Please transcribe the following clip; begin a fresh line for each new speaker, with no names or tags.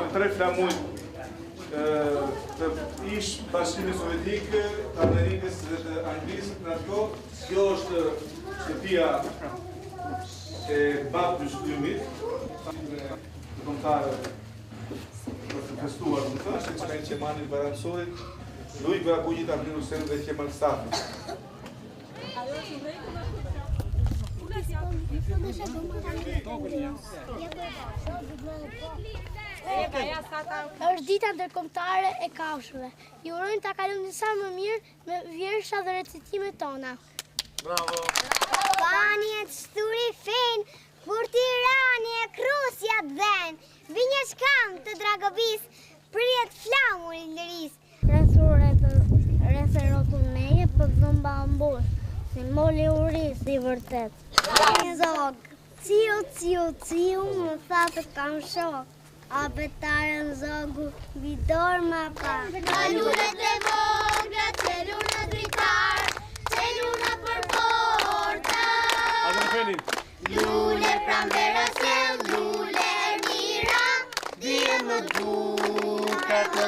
Tre flamuj të ish Bashkimi Sovjetik, të Amerikës dhe të Anglisë në atë kohë. Kjo është shtëpia e babë të shtymit, të kontare për të festuar në të, është që ka në Qemanit Baransorit, Luj Brakujit, Arminu Sen dhe Qemal Stafi.
Është dita ndërkombëtare e kafshëve. Ju urojmë ta kalojmë sa më mirë me vjersha dhe recitimet tona.
Bravo!
Panje të shturi fen, kur tirani e krusja dhen, vinje shkam të Dragovis, prijet flamur i lëris.
Rreth rrotullneje për dhëmba ambush, si moli uris i vërtet.
Një zog, ciu, më tha të kam shok. A betaren zogu, vidor ma pa.
Kalunet e vogla, qeluna dritar, qeluna për porta. Lule pranvera sjell, lule ermira, dhije më duka të